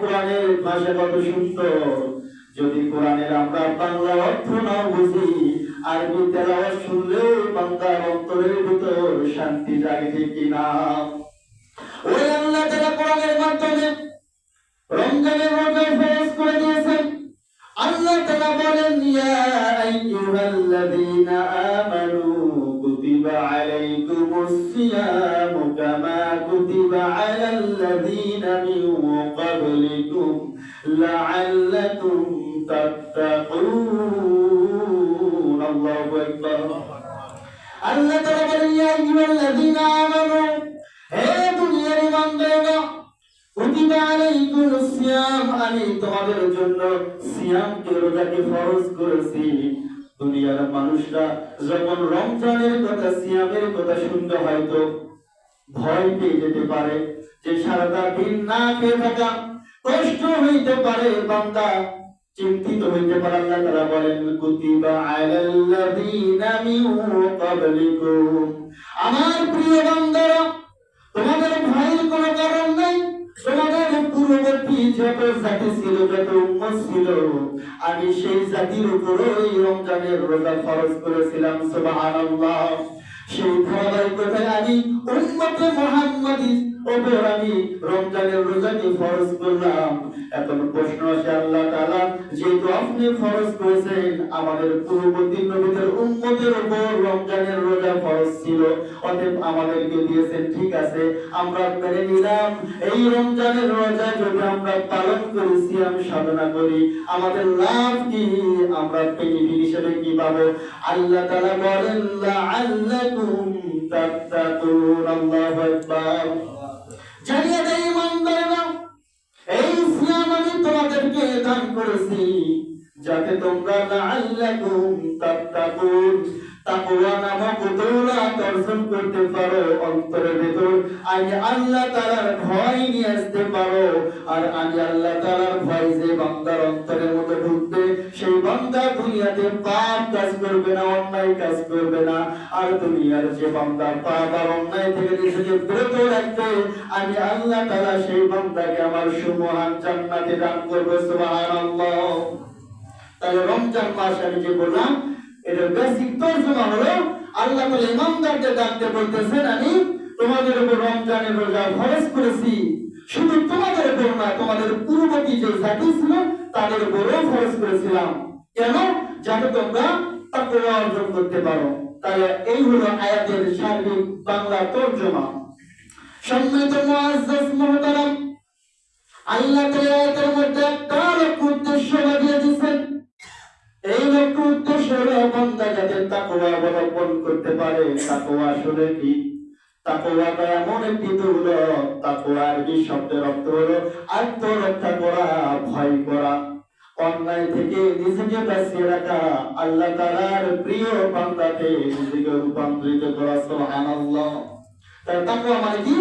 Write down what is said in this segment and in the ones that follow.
কোরআনের ভাষা কত সুন্দর। যদি কোরআনের আমরা বাংলা অর্থ না বুঝি, আরবি তেলাওয়াত শুনলেও বান্দার অন্তরের ভিতর শান্তি জাগে, ঠিক কিনা? ওই আল্লাহ তাআলা কোরআনের মাধ্যমে রমজানের রোজা ফরজ করে দিয়েছেন। আল্লাহ তাআলা বলেন, ইয়া আইয়ুহাল্লাযীনা আমানু কুতিবা আলাইকুমুস সিয়ামু কামা কুতিবা আলাল্লাযীনা মিন ক্বাবলিকুম লাআল্লাকুম তাত্তাকুন। আল্লাহু আকবার। আল্লাহ তাআলা বলেন, ইয়া আইয়ুহাল্লাযীনা আমানু, হে দুনিয়ার ইমানদাররা, কুতিবা আলাইকুমুস সিয়াম, আমি তোমাদের জন্য সিয়ামকে, রোজাকে ফরজ করেছি। দুনিয়ার মানুষরা যখন রমজানের কথা, সিয়ামের কথা শুনতে হয়তো ভয় পেয়ে যেতে পারে, যে সারাটা দিন না খেয়ে থাকা কষ্ট হইতে পারে, বান্দা চিন্তিত হইতে পারে। আল্লাহ তাআলা বলেন, কুতিবা আলাল্লাযীনা মিন ক্বাবলিকুম, আমার প্রিয় বান্দারা, তোমাদের ভয়ের কোনো কারণ নাই। তোমাদের পূর্ববর্তী যত জাতি ছিল, যত উম্মত ছিল, আমি সেই জাতির উপরই রমজানের রোজা ফরজ করেছিলাম। সুবহানাল্লাহ। সেই ধারাবাহিকতায় আমি উম্মতে মুহাম্মাদীর উপর আমি রমজানের রোজাকে ফরজ করলাম। এখন প্রশ্ন আসে, আল্লাহ তাআলা যেহেতু আপনি ফরজ করেছেন, আমাদের পূর্ববর্তী নবীদের উম্মতের উপর রমজানের রোজা ফরজ ছিল, অতএব আমাদেরকে দিয়েছেন, ঠিক আছে, আমরা মেনে নিলাম। এই রমজানের রোজা যদি আমরা পালন করি, সিয়াম সাধনা করি, আমাদের লাভ কি? আমরা বেনিফিট হিসেবে কি পাবো? আল্লাহ তাআলা বলেন, লাআল্লাকুম তাত্তাকুন। আল্লাহু আকবার। জানিয়ে দেই ইমানদাররা, এই সিয়াম আমি তোমাদেরকে দান করেছি যাতে তোমরা লাআল্লাকুম তাত্তাকুন, তাকওয়া নামক দৌলত অর্জন করতে পারো, অন্তরের ভিতর আমি আল্লাহ তাআলার ভয় নিয়ে আসতে পারো। আর আমি আল্লাহ তাআলার ভয় যে বান্দার অন্তরের মধ্যে ঢুকবে, সেই বান্দা দুনিয়াতে পাপ কাজ করবে না, অন্যায় কাজ করবে না। আর দুনিয়ার যে বান্দা পাপ আর অন্যায় থেকে নিজেকে বিরত রাখবে, আমি আল্লাহ তাআলা সেই বান্দাকে আমার সুমহান জান্নাতে দান করব। সুবহানাল্লাহ। তাহলে রমজান মাস আমি যে বললাম, এটা বেসিক তরজমা হলো, আল্লাহ তাআলা ইমানদারদের ডাকতে বলতেছেন, আমি তোমাদের উপর রমজানের রোজা ফরজ করেছি। শুধু তোমাদের উপর না, তোমাদের পূর্ববর্তী যে জাতি ছিল তাদের উপরও ফরজ করেছিলাম। কেন? যাতে তোমরা তাকওয়া অর্জন করতে পারো। তাহলে এই হলো আয়াতের সার্বিক বাংলা তরজমা। সম্মানিত মুআজ্জাজ মুহতারাম, আল্লাহ তাআলা আয়াতের মধ্যে একটা লক্ষ্য উদ্দেশ্য লাগিয়ে দিয়েছেন। এই লক্ষ্য উদ্দেশ্য হলো বান্দা যাতে তাকওয়া অবলম্বন করতে পারে। তাকওয়া আসলে কি? তাকওয়াটা এমন একটি দৌলত, তাকওয়া আরবি শব্দের অর্থ হলো আত্মরক্ষা করা, ভয় করা, অন্যায় থেকে নিজেকে বাঁচিয়ে রাখা, আল্লাহ তাআলার প্রিয় বান্দাতে নিজেকে রূপান্তরিত করা। সুবহানাল্লাহ। তাই তাকওয়া মানে কি?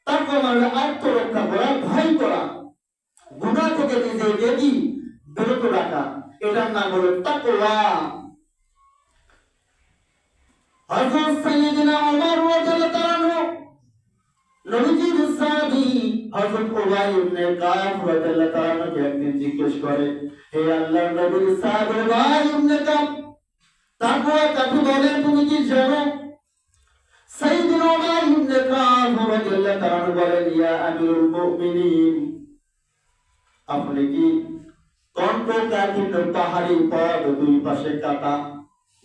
তাকওয়া মানে আত্মরক্ষা করা, ভয় করা, গুনাহ থেকে নিজেকে কি বিরত রাখা, এটার নাম হলো তাকওয়া। হযরত সাইয়েদনা ওমর রাদিয়াল্লাহু আনহু, নবীজির সাহাবী হযরত উবাই ইবনে কাব রাদিয়াল্লাহু আনহুকে একদিন জিজ্ঞেস করে, হে আল্লাহর নবীর সাহাবী উবাই ইবনে কাব, তাকওয়া কাকে বলে তুমি কি জানো? সাইয়েদনা উবাই ইবনে কাব রাদিয়াল্লাহু আনহু বলেন, ইয়া আমিরুল মুমিনিন, আপনি কি কণ্ঠকাঠিন্য পাহাড়ি পথ, দুই পাশে কাটা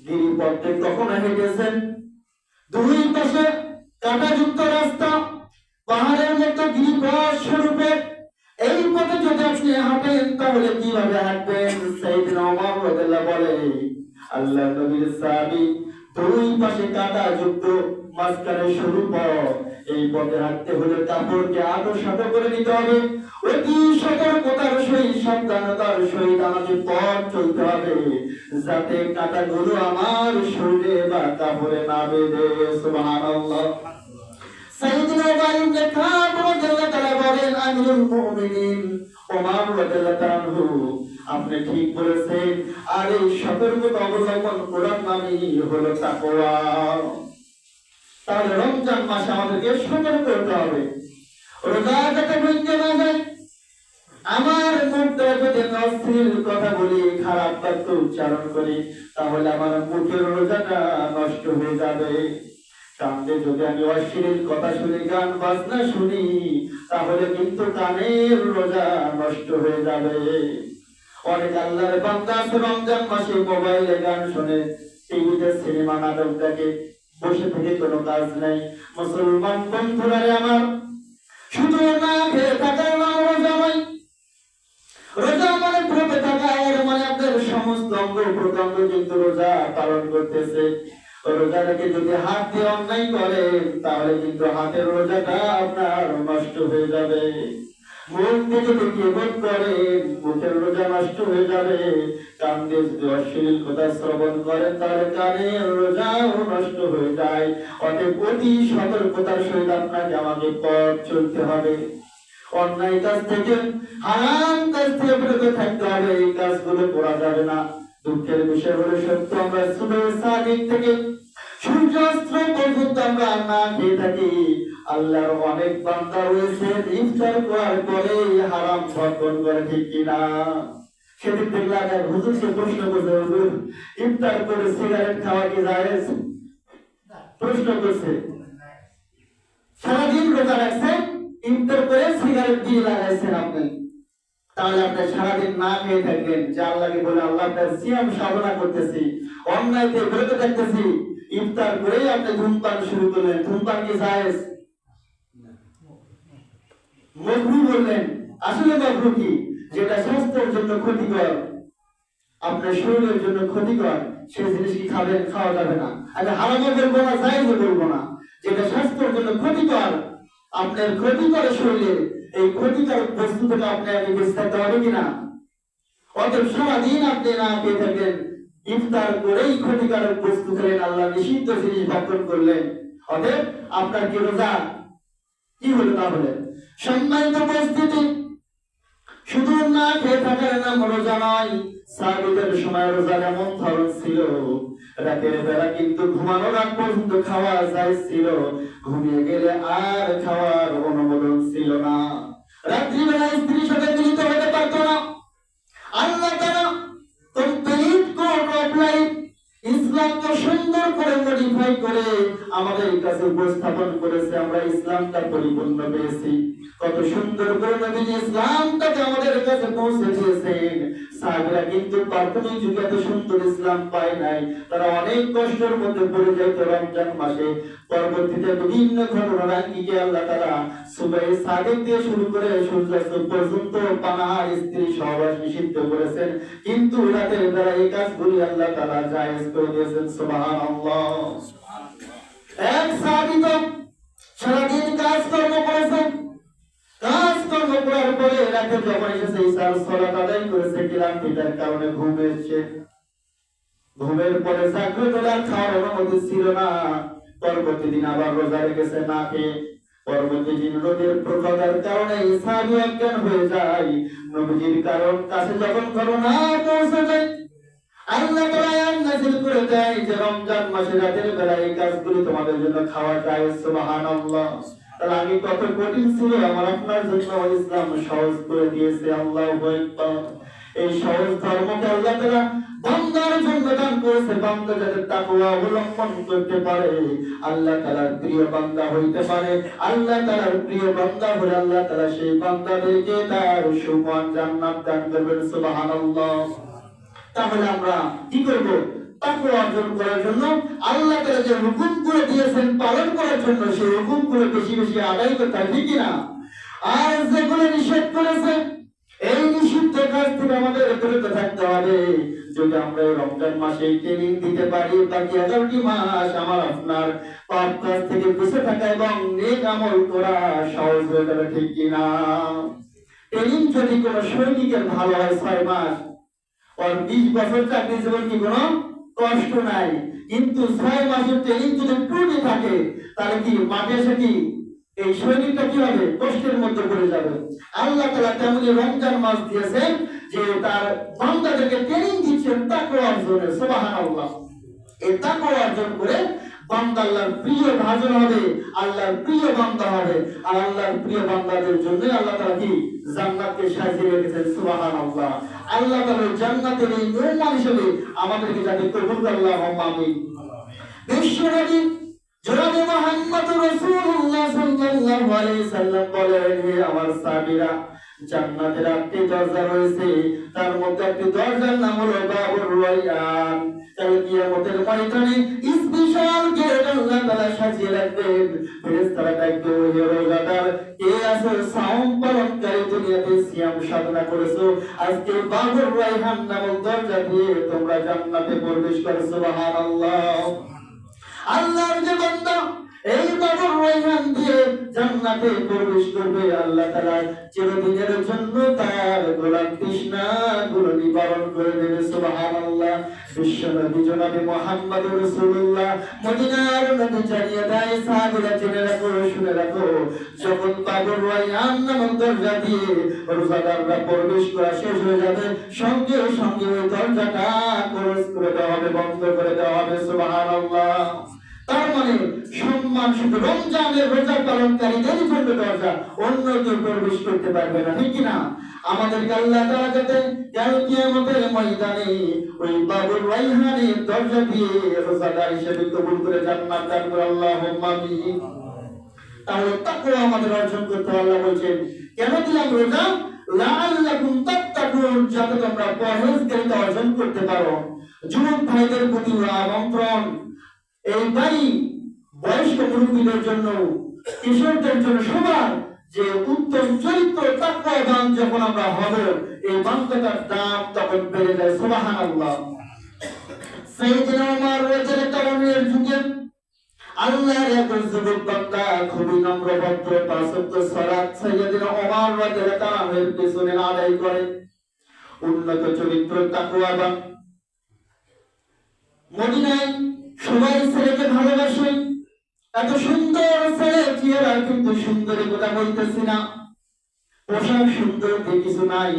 গিরিপথে কখনো হেঁটেছেন? দুই পাশে কাঁটাযুক্ত রাস্তা, পাহাড়ের মতো গিরিপথ স্বরূপে এই পথে যদি আপনি হাঁটেন তাহলে কিভাবে হাঁটবেন? সাইয়েদনা ওমর রাদিয়াল্লাহু বলে, আল্লাহর নবীর সাহাবী, দুই পাশে কাঁটাযুক্ত, মাঝখানে সরু পথ, এই পথে হাঁটতে হলে কাপড়কে আঁটো সাঁটো করে নিতে হবে, অতি সতর্কতার সহিত, সাবধানতার সহিত আমাকে পথ চলতে হবে, যাতে কাঁটাগুলো আমার শরীরে বা কাপড়ে না বেঁধে। সুবহানাল্লাহ। সাইয়েদনা উবাই ইবনে কাব রাদিয়াল্লাহু তাআলা বলেন, আমিরুল মুমিনিন ওমর রাদিয়াল্লাহু আনহু, আপনি ঠিক বলেছেন। আর এই সতর্কতা অবলম্বন করার নামই হলো তাকওয়া। তাহলে রমজান মাসে আমাদেরকে সতর্ক হতে হবে, রোজা যাতে ভেঙে না যায়, আমার মুখটা যদি অশ্লীল কথা বলি, খারাপ বাক্য উচ্চারণ করি, তাহলে আমার মুখের রোজাটা নষ্ট হয়ে যাবে। কানে যদি আমি অশ্লীল কথা শুনি, গান বাজনা শুনি, তাহলে কিন্তু কানের রোজা নষ্ট হয়ে যাবে। অনেক আল্লাহর বান্দা আছে রমজান মাসে মোবাইলে গান শুনে, টিভিতে সিনেমা নাটক দেখে, বসে থেকে কোনো কাজ নাই। মুসলমান বন্ধুরা আমার, শুধু না খেয়ে থাকার নাম রোজা নয়। রোজা মানে ব্রতে থাকা, এর মানে আপনার সমস্ত অঙ্গ প্রত্যঙ্গ কিন্তু রোজা পালন করতেছে। রোজা রেখে যদি হাত দিয়ে অন্যায় করেন, তাহলে কিন্তু হাতের রোজাটা আপনার নষ্ট হয়ে যাবে। মুখ থেকে দেখিয়ে বোধ করেন, মুখের রোজা নষ্ট হয়ে যাবে। কান দিয়ে যদি অশ্লীল কথা শ্রবণ করেন, তাহলে কানের রোজাও নষ্ট হয়ে যায়। অতএব অতি সতর্কতার সহিত আপনাকে আমাকে পথ চলতে হবে। অন্যায় কাজ থেকে, হারাম কাজ থেকে বিরত থাকতে হবে। এই কাজগুলো করা যাবে না। দুঃখের বিষয় হলো সত্য, আমরা সুবহ সাদিক থেকে সূর্যাস্ত পর্যন্ত আমরা না খেয়ে থাকি। আল্লাহর অনেক বান্দা রয়েছে ইফতার করার পরে হারাম ভক্ষণ করে, ঠিক কিনা? সেদিন দেখলাম এক হুজুরকে প্রশ্ন করছে, হুজুর ইফতার করে সিগারেট খাওয়া কি জায়েজ? প্রশ্ন করছে। সারাদিন রোজা রাখছেন, ইফতার করে সিগারেট দিয়ে লাগাইছেন আপনি, তাহলে আপনি সারাদিন না খেয়ে থাকবেন। যে আল্লাহকে বলে, আল্লাহ আপনার সিয়াম সাধনা করতেছি, অন্যায় থেকে বিরত থাকতেছি, ইফতার করে আপনি ধূমপান শুরু করলেন। ধূমপান কি জায়েজ? মাকরুহ বললেন। আসলে মাকরুহ কি? যেটা স্বাস্থ্যের জন্য ক্ষতিকর, আপনার শরীরের জন্য ক্ষতিকর, সেই জিনিস কি খাবেন? খাওয়া যাবে না। আমি হারামও বলবো না, জায়েজও বলবো না। যেটা স্বাস্থ্যের জন্য ক্ষতিকর, আপনার ক্ষতি করে শরীরে, এই ক্ষতিকর বস্তু থেকে আপনি আগে বেঁচে থাকতে হবে কিনা? অতএব সারাদিন আপনি না পেয়ে থাকবেন, ইফতার করেই ক্ষতিকারক বস্তু খেলেন, আল্লাহ নিষিদ্ধ জিনিস ভক্ষণ করলেন। অতএব আপনার কি রোজা কি হলো? তাহলে সম্মানিত উপস্থিতি, শুধু না খেয়ে থাকার নাম রোজা নয়। সাহাবীদের সময় রোজার এমন ধরন ছিল, রাতের বেলা কিন্তু ঘুমানোর আগ পর্যন্ত খাওয়া যায় ছিল, ঘুমিয়ে গেলে আর খাওয়ার অনুমোদন ছিল না। রাত্রিবেলা স্ত্রীর সাথে মিলিত হতে পারতো না। আল্লাহ তাআলা কমপ্লিট কোড অফ লাইফ, ইসলামকে সুন্দর করে মডিফাই করে আমাদের কাছে উপস্থাপন করেছে। আমরা ইসলামটা পরিপূর্ণ পেয়েছি। কত সুন্দর করে নবী ইসলামটাকে আমাদের কাছে পৌঁছে দিয়েছেন। সাহাবীরা কিন্তু প্রাথমিক যুগে এত সুন্দর ইসলাম পায় নাই, তারা অনেক কষ্টের মধ্যে পড়ে যেত রমজান মাসে। পরবর্তীতে বিভিন্ন ঘটনার আঙ্গিকে আল্লাহ তাআলা সুবহে সাদিক দিয়ে শুরু করে সূর্যাস্ত পর্যন্ত পানাহার, স্ত্রী সহবাস নিষিদ্ধ করেছেন। কিন্তু রাতের বেলা এই কাজগুলি আল্লাহ তাআলা জায়েজ করে দিয়েছেন। সুবহানাল্লাহ। এক সাহাবী তো সারাদিন কাজকর্ম করেছেন, কাজকর্ম করার পরে রাতে যখন এসেছে ইশার সালাত আদায় করেছে, ক্লান্তির কারণে ঘুম এসেছে। ঘুমের পরে জাগ্রত হলে খাওয়ার অনুমতি ছিল না। পরবর্তী দিন আবার রোজা রেখেছে না খেয়ে। পরবর্তী দিন রোদের প্রখরতার কারণে সাহাবী অজ্ঞান হয়ে যায়। নবীজির কাছে যখন করোনা পৌঁছে যায়, আল্লাহ তাআলা আয়াত নাযিল করে দেয় যে রমজান মাসে রাতের বেলা এই কাজগুলো তোমাদের জন্য খাওয়া যায়। সুবহানাল্লাহ। তাহলে আমি কত কঠিন ছিল, আমার আপনার জন্য ইসলাম সহজ করে দিয়েছে। আল্লাহু আকবার। এই সহজ ধর্মকে আল্লাহ তাআলা বান্দার জন্য দান করেছে। বান্দা যাতে তাকওয়া অবলম্বন করতে পারে, আল্লাহ তাআলার প্রিয় বান্দা হইতে পারে। আল্লাহ তাআলার প্রিয় বান্দা হলে আল্লাহ তাআলা সেই বান্দাদেরকে তার সুমহান জান্নাত দান করবেন। সুবহানাল্লাহ। তাহলে আমরা কি করব? তাকওয়া অর্জন করার জন্য আল্লাহ তাআলা যে হুকুমগুলো দিয়েছেন পালন করার জন্য, সেই হুকুমগুলো বেশি বেশি আদায় করতে হবে, ঠিক না? আর যেগুলো নিষেধ করেছেন, এই নিষিদ্ধ কাজ থেকে আমাদের বিরত থাকতে হবে। যদি আমরা রমজান মাসে ট্রেনিং দিতে পারি, বাকি 11টি মাস আমার আপনার পাপ কাজ থেকে বেঁচে থাকা এবং নেক আমল করা সহজ হয়ে যাবে, ঠিক কিনা? ট্রেনিং যদি কোনো সৈনিকের ভালো হয় 6 মাস, আর 20 বছর চাকরি জীবন কি কোনো কষ্ট নাই। কিন্তু 6 মাসের ট্রেনিং যদি ত্রুটি থাকে, তাহলে কি মাঠে এসে কি এই সৈনিকটা কি হবে? কষ্টের মধ্যে পড়ে যাবে। আল্লাহ তাআলা তেমনি রমজান মাস দিয়েছেন যে তার বান্দাদেরকে ট্রেনিং দিচ্ছেন তাকওয়া অর্জনের। সুবহানাল্লাহ। এই তাকওয়া অর্জন করে বান্দা আল্লাহর প্রিয় ভাজন হবে, আল্লাহর প্রিয় বান্দা হবে। আর আল্লাহর প্রিয় বান্দাদের জন্য আল্লাহ তাআলা কি জান্নাতকে সাজিয়ে রেখেছেন। সুবহানাল্লাহ। আল্লাহ তাআলা জান্নাতের এই মেহমান হিসেবে আমাদেরকে যাতে কবুল করে, আল্লাহুম্মা আমিন। বিশ্বনবী জনাবে মুহাম্মদ রাসূলুল্লাহ সাল্লাল্লাহু আলাইহি সাল্লাম বলেন, হে আমার সাহাবীরা, জান্নাতের 8টি দরজা রয়েছে, তার মধ্যে একটি দরজার নাম হলো বাবুর রায়্যান। কাল কিয়ামতের ময়দানে স্পেশাল গেট আল্লাহ তাআলা সাজিয়ে রাখবেন। ফেরেশতারা ডাকবে, হে রোজাদার, কে আছো সাওম পালনকারী, দুনিয়াতে সিয়াম সাধনা করেছো, আজকে বাবুর রায়্যান নামক দরজা দিয়ে তোমরা জান্নাতে প্রবেশ করো। সুবহানাল্লাহ। আল্লাহর যে বান্দা এই বাবুর রায়্যান দিয়ে জান্নাতে প্রবেশ করবে, আল্লাহ তাআলা চিরদিনের জন্য তার গোলাপ তৃষ্ণা গুলো নিবারণ করে দেবে। সুবহানাল্লাহ। বিশ্বনবী জনাবে মুহাম্মদ রাসূলুল্লাহ মদিনার নবী জানিয়ে দেয়, সাহাবীরা জেনে রাখো, শুনে রাখো, যখন বাবুর রায়্যান নামক দরজা দিয়ে রোজাদাররা প্রবেশ করা শেষ হয়ে যাবে, সঙ্গে সঙ্গে ওই দরজাটা ক্লোজ করে দেওয়া হবে, বন্ধ করে দেওয়া হবে। সুবহানাল্লাহ। তার মানে সম্মান শুধু রমজানের রোজা পালনকারীদের জন্য দরজা, অন্য কেউ প্রবেশ করতে পারবে না, ঠিক কিনা? আমাদেরকে আল্লাহ তাআলা যাতে কাল কিয়ামতের ময়দানে ওই বাবুর রায়্যানের দরজা দিয়ে রোজাদার হিসেবে কবুল করে জান্নাত দান করে, আল্লাহুম্মা আমিন। তাহলে তাকওয়া আমাদের অর্জন করতে আল্লাহ বলেন, কেন দিলাম রোজা? লাআল্লাকুম তাত্তাকুন, যাতে তোমরা পরহেজগারিতা অর্জন করতে পারো। যুবক ভাইদের প্রতি আমন্ত্রণ, এই বাড়ি বয়স্ক মুরব্বীদের জন্য, কিশোরদের জন্য, সবার যে উত্তম চরিত্র তাকওয়াবান যখন আমরা হব, এই বান্দাটার দাম তখন বেড়ে যায়। সুবহানাল্লাহ। সাইয়েদনা ওমর রাদিয়াল্লাহু আনহুর যুগে আল্লাহর এক যুবক বান্দা খুবই নম্র ভদ্র, পাঁচ ওয়াক্ত সালাত সাইয়েদনা ওমর রাদিয়াল্লাহু আনহুর পিছনে আদায় করে। উন্নত চরিত্র তাকওয়াবান। মদিনায় সবাই ছেলেকে ভালোবাসে, এত সুন্দর ছেলে, চেহারা কিন্তু সুন্দরী কথা বলতেছি না, পোশাক সুন্দর কিছু নাই,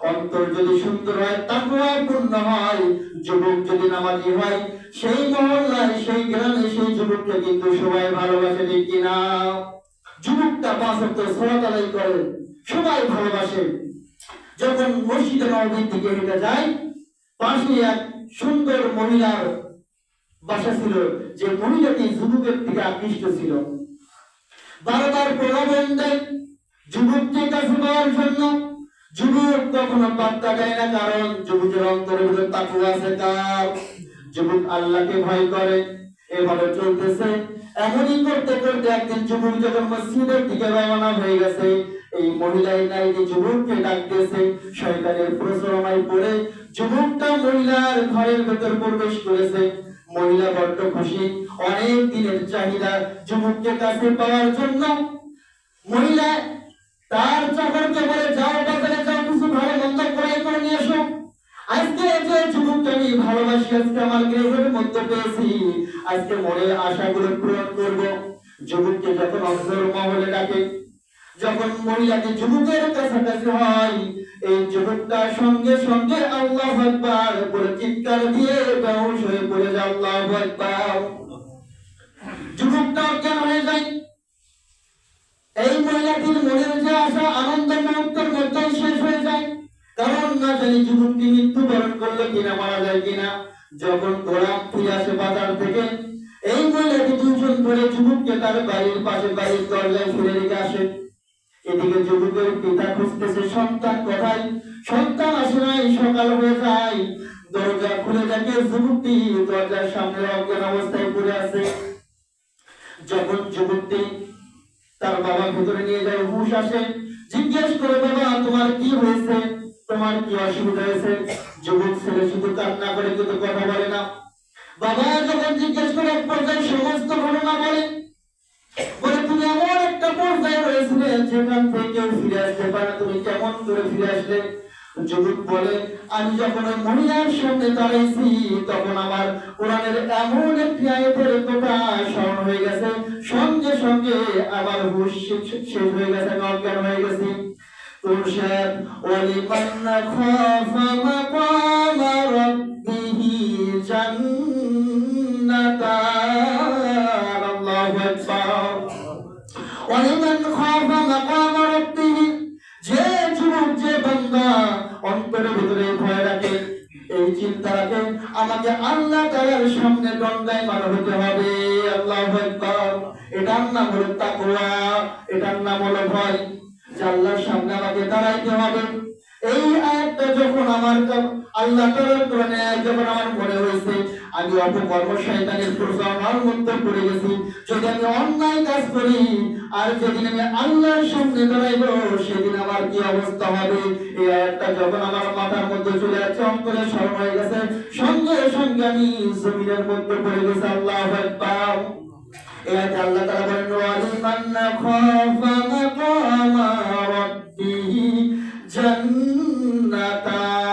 অন্তর যদি সুন্দর হয়, তাকওয়াপূর্ণ হয়, যুবক যদি নামাজি হয়, সেই মহল্লায়, সেই গ্রামে সেই যুবককে কিন্তু সবাই ভালোবাসে, ঠিক কিনা? যুবকটা পাঁচ ওয়াক্ত সালাত আদায় করে, সবাই ভালোবাসে। যখন মসজিদে নববীর দিকে হেঁটে যায়, পাশে এক সুন্দর মহিলার বাসা ছিল, যে মহিলাটি যুবকের দিকে আকৃষ্ট ছিল। বারবার প্রলোভন দেয় যুবককে কাছে পাওয়ার জন্য। যুবক কখনো পাত্তা দেয় না, কারণ যুবকের অন্তরের ভিতরে তাকওয়া আছে। কার? যুবক আল্লাহকে ভয় করে। এভাবে চলতেছে। এমনই করতে করতে একদিন যুবক যখন মসজিদের দিকে রওনা হয়ে গেছে, এই মহিলাই নারীটি যুবককে ডাকতেছে। শয়তানের প্ররোচনায় পড়ে যুবকটা মহিলার ঘরের ভেতর প্রবেশ করেছে। মহিলা বড্ড খুশি, অনেক দিনের চাহিদা যুবককে কাছে পাওয়ার জন্য। মহিলা তার চাকরকে বলে, যাও বাজারে যাও, কিছু ভালো মন্দ ক্রয় করে নিয়ে এসো। আজকে যে যুবককে আমি ভালোবাসি, আজকে আমার গৃহের মধ্যে পেয়েছি, আজকে মনের আশাগুলো পূরণ করব। যুবককে যখন অন্তর মহলে ডাকে, যখন মহিলাটি যুবকের কাছাকাছি হয়, এই যুবকটা সঙ্গে সঙ্গে আল্লাহু আকবার বলে চিৎকার দিয়ে বেহুশ হয়ে পড়ে যায়। আল্লাহু আকবার। যুবকটা অজ্ঞান হয়ে যায়। এই মহিলাটির মনের যে আশা, আনন্দ মুহূর্তের মধ্যেই শেষ হয়ে যায়, কারণ না জানি যুবকটি মৃত্যুবরণ করলো কিনা, মারা যায় কিনা। যখন গোলাম ফিরে আসে বাজার থেকে, এই মহিলাটি দুজন ধরে যুবককে তার বাড়ির পাশে বাড়ির দরজায় ফিরে রেখে আসে। এদিকে যুবকের পিতা খুঁজতেছে সন্তান কোথায়, সন্তান আসে নাই। সকাল হয়ে যায়, দরজা খুলে দেখে যুবকটি দরজার সামনে অজ্ঞান অবস্থায় পড়ে আছে। যখন যুবকটি তার বাবা ভেতরে নিয়ে যায়, হুঁশ আসে, জিজ্ঞেস করে, বাবা তোমার কি হয়েছে, তোমার কি অসুবিধা হয়েছে? যুবক ছেলে শুধু কান্না করে, কিন্তু কথা বলে না। বাবা যখন জিজ্ঞেস করে, এক পর্যায়ে সমস্ত ঘটনা বলে, তুমি এমন একটা পর্যায়ে রয়েছিলে যেখান থেকে কেউ ফিরে আসতে পারে, তুমি কেমন করে ফিরে আসলে? যুবক বলে, আমি যখন ওই মহিলার সামনে দাঁড়াইছি, তখন আমার কোরআনের এমন একটি আয়াতের কথা স্মরণ হয়ে গেছে, সঙ্গে সঙ্গে আমার হুঁশ শেষ হয়ে গেছে, আমি অজ্ঞান হয়ে গেছি। তুরশাদ ওয়ালিমান খাফা মাকামা রাব্বিহি জান্নাতান, আকবার ওয়ালিমান খাফা মাকাম রাব্বিহি যে যুবক যে বান্দা অন্তরের ভিতরে ভয় রাখে এই চিন্তা রাখে আমাকে আল্লাহ তাআলার সামনে দণ্ডায়মান হতে হবে আল্লাহু আকবার এটার নাম হলো তাকওয়া এটার নাম হলো ভয় যে আল্লাহর সামনে আমাকে দাঁড়াইতে হবে এই আয়াতটা যখন আমার আল্লাহ তাআলার কোরআনে যখন আমার মনে হয়েছে আমি অপকর্ম শয়তানের প্রচারণার মধ্যে পড়ে গেছি যদি আমি অন্যায় কাজ করি আর যেদিন আমি আল্লাহর সামনে দাঁড়াইব সেদিন আমার কি অবস্থা হবে এই আয়াতটা যখন আমার মাথার মধ্যে চলে আসছে অন্তরে স্মরণ হয়ে গেছে সঙ্গে সঙ্গে আমি জমিনের মধ্যে পড়ে গেছি আল্লাহু আকবার এই আয়াতে আল্লাহ তাআলা বলেন ওয়ালিমান খাফা মাকামা রাব্বিহি জান্নাতান